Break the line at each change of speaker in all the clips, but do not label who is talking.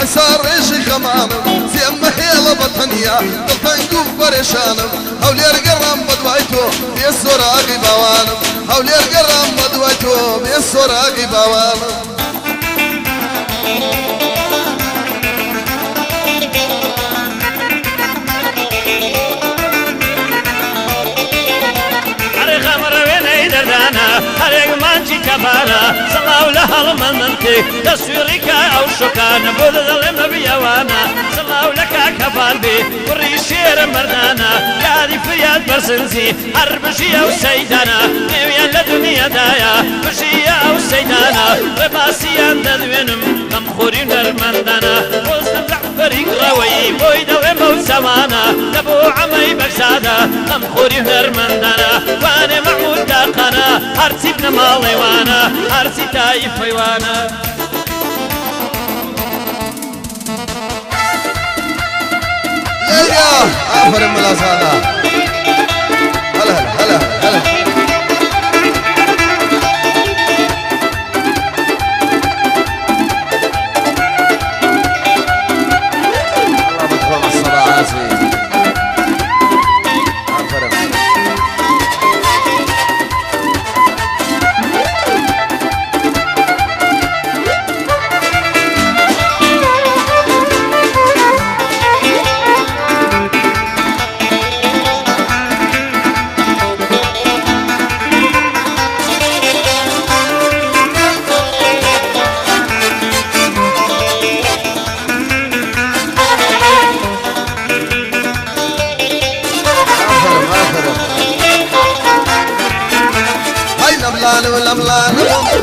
دیسا ڕێژی خەمانم زێمە هێڵە بەتەنیا دڵتەنگ و پەرێشانم هەولێر گەڕام بە دوای تۆ بێ سۆراقی باوانم هەولێر گەڕام بە دوای تۆ بێ سۆراقی باوانم
هەرێک مانجی کەبارە سڵاو لە هەڵمەندنتێ دەسوێڕیکە ئەو شکانە بۆ دەڵێ مەبیەوانە سڵاو لە کاکەبار بێ کوڕی شێرە مەردانە یادی فریاد بەرزنجی هەر بژی ئەو سەیدانە نێویان لە دنیادایە بژی ئەو سەیدانە ڕێباسییان دەدوێنم غەمخۆری نەرمەندانە بۆستم جەعفەری گڕەوەی بۆی دەڵێ بەو زەمانە لە بۆ عەمەی بەگزادە غەمخۆری نەرمەندانە وانێ مەحموود داقانە هەرچی بنە ماڵێوانە هەرچی تایفەیوانە
لەیلا ئافرین مەلازانە هەلا هەلا هەلا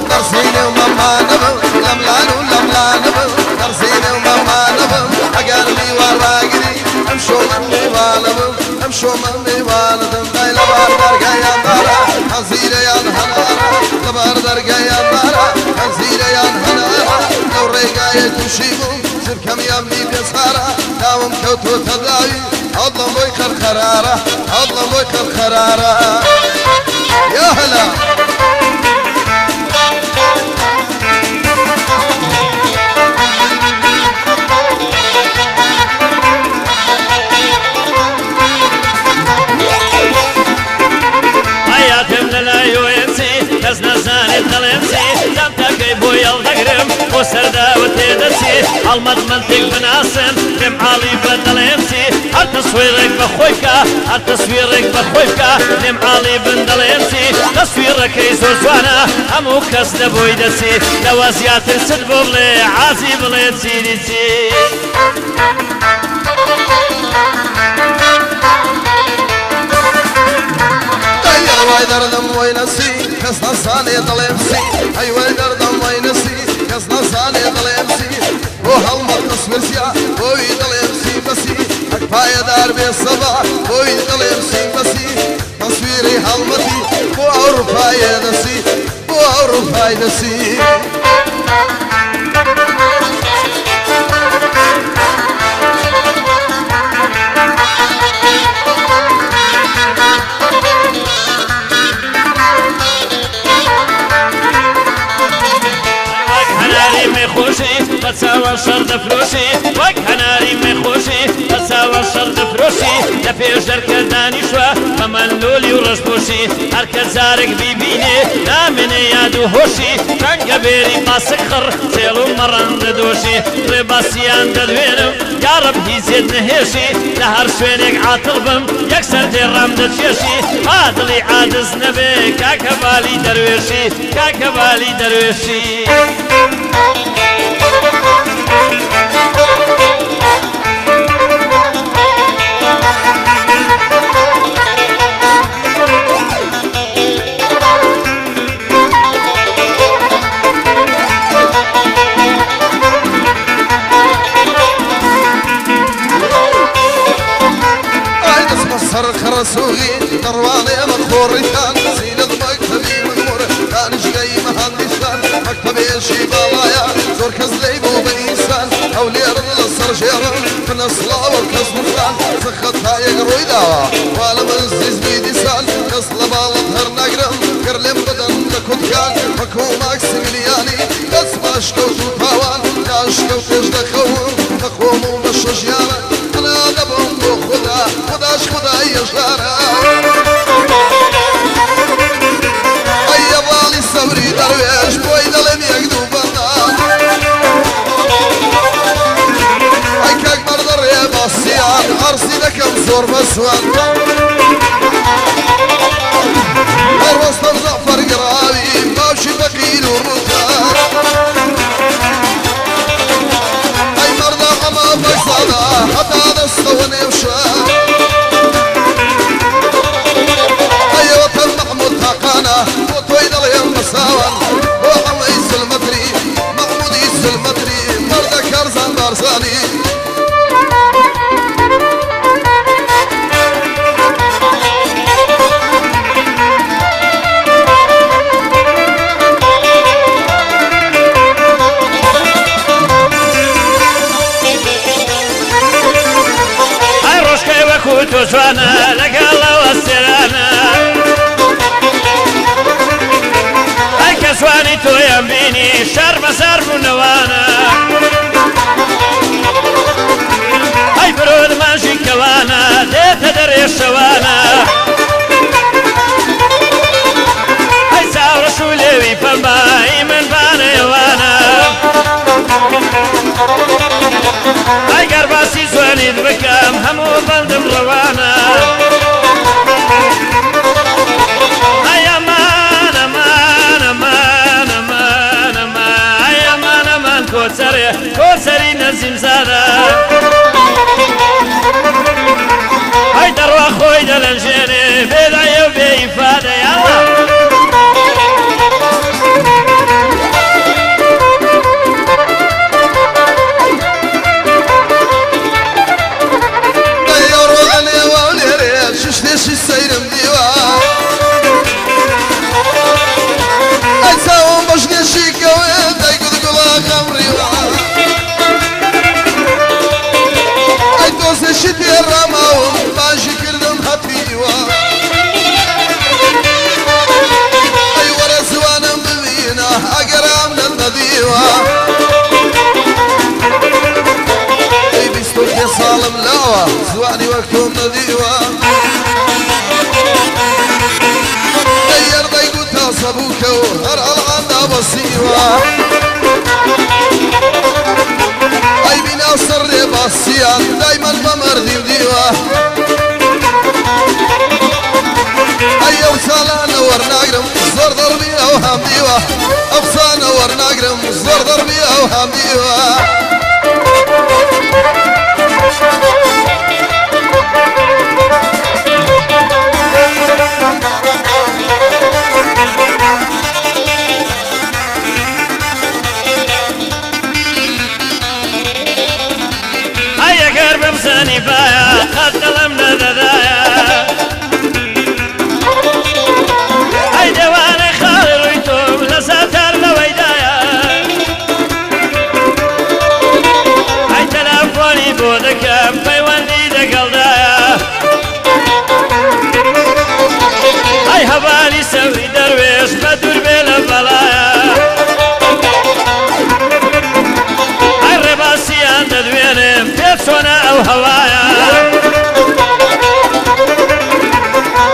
درسيني وماما نبو لملان ولملان نبو درسيني وماما نبو أقلبي وراقدي أمشو مني والبو أمشو مني والدم داي لبار درقا يا دارا حزيرة يا الهنارا لبار درقا يا دارا حزيرة يا الهنارا لو ريقا يتوشيبو سبكم يمني بيسارا داوم كوتو تداوي عضلم بويكر خرارة عضلم بويكر خرارة يا هلا کەس نەزانێت دەڵێمسی دەم تاکەی بۆ یەڵ دەگرم بۆ سەرداوە تێدەچێ هەڵمەت منتێک بناسن پێم حاڵی بە دەڵێمسی هەر تەسویرێک بەخۆی بکە هەر تەسویرێک بەخۆی بکە پێم حاڵی بن دەڵێمسی تەسویرەکەی زۆر جوانە هەموو کەس لەبۆی دەچێ لەوە زیاتر چت بۆ بڵێ عازی بڵێ چیری چی وای دردم وای نسی کس نزانه دلم سی ای وای دردم وای نسی کس نزانه دلم سی او هلمت تصویریا وای دلم سی بسی اکپای دار به صبا وای دلم سی بسی تصویری هلمتی او اروپای نسی او اروپای نسی بەچاوە شەڕ دەفرۆشی وەک هەناری مێخۆشی بەچاوە شەڕ دەفرۆشی لە پێش دەرکە دانیشوە بە مەلۆلی و ڕەشپۆشی هەرکە جارێک بیبینێ نامێنێ یاد و هۆشی ڕەنگە بێری ماسک خڕ چێڵ و مەڕەن دەدۆشی ڕێباسییان دەدوێنم یا ڕەب هیچێت نەهێشی لە هەر شوێنێک عاتڵ بم یەکسەر تێڕام دەچێشی با دڵی عاجز نەبێ کاکە بالی دەروێشی کاکە بالی دەروێشی سر خرسوغي درواني مخوريتان زينة مكتبي مغمور دانش جاي مهندسان مكتبي شي بالايا زور كزلي بو بنيسان هولي ارض الصر جيران من اصلا وكز مفان سخطها يقروي داوا والا منزيز بيديسان كسل بالت هر نقرم كرلم بدن لكود كان مكو ماكسيميلياني كسب اشكو تو باوان اشكو تجدخون
زور مسوان الوسط مزعفر قرابي ماشي بقيل ورمتان اي مرضى عما فيصالا حتى هذا الصوني وشان اي وطن محمود حقانا وطويل اليوم مساوان وعميس المدري محمود يس المدري مرضى كرزان بارزاني
وتوسوانا لك الله والسلامة هاي كسواني تو يميني شرب صرف نوانا هاي برود ماشي كوانا ديت دري الشوانا هاي ساور شوليوي فالباي من باني وانا هاي قرباسي زواني بكام همو بلدم روانا هاي امان امان امان امان امان هاي امان امان كوتسري نزيم زادا هاي دروا خوي دلنجيني بيدعي وبيفادة يالله
السيرم ديوان أجساهم بشني الشيكة وين يقول قلا خمري أي توس الشتي الرماون ماشي كردم حبيوان أي ورا سوانا بذينا أقرا من النذيوان أي بيستوك يا صالم لاوا سواني وقتهم نذيوان صبوكو هر العنا بصيوة أي بنا سر باسيان دايما بمردي وديوة أي أوصالا ورناقرم زور ضربي أو همديوة أوصانا ورناقرم زور ضربي أو همديوة
بايا قد قلمنا ذايا هاي دواني خالي رويتوم لساتر لويدايا هاي تلافوني بودكم بيواني دقلدايا هاي هبالي سوي درويش بدور بلا بلايا هاي رباسيان تدوينم بيتسونا او هوايا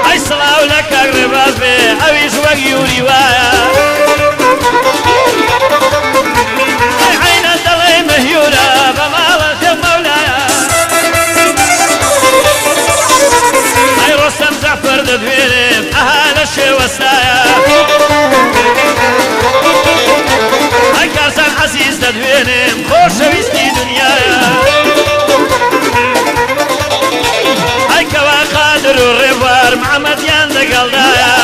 هاي صلاو لك اقرباز بي اويش وقيوري وايا هاي عين الدلي مهيورة بمالة مولايا هاي رستم زعفر ددوينم اهال الشي وسايا هاي كارسان عزيز ددوينم خوش ويستي دنيايا هاي كوا قادر والريفار مع مديان دقلدايا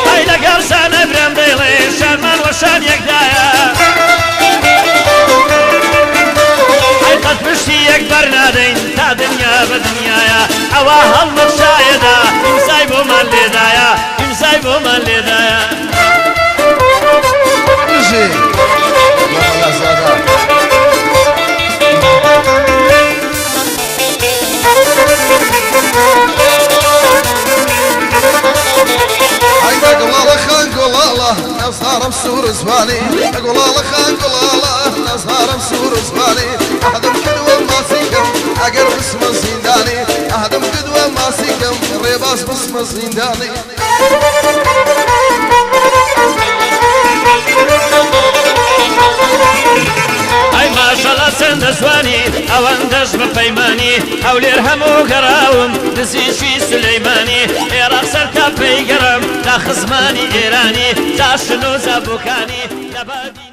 هاي لقرسان ابرم ديلي شان وشان يكدايا هاي قد بشتي يكبر نادين تا دنيا بدنيايا عواها المرشايدة يمسايبو من لدايا يمسايبو من لدايا
نجي الله زادا أقول الله خان قول الله نصار بسور زبالي أقول الله خان قول الله نصار بسور زبالي أهدم كدوة ما سيكم أقرب اسم زنداني أهدم كدوة ما سيكم ريباس باسم زنداني
هاي ما شاء الله سند سواني أو اندش
پەیمانی هەولێر هەموو گەڕاوم دزیشی سولەیمانی عێراق سەرتا پەیگەڕم تا خزمانی ئێرانی تا شنۆ زابووکانی لەبادی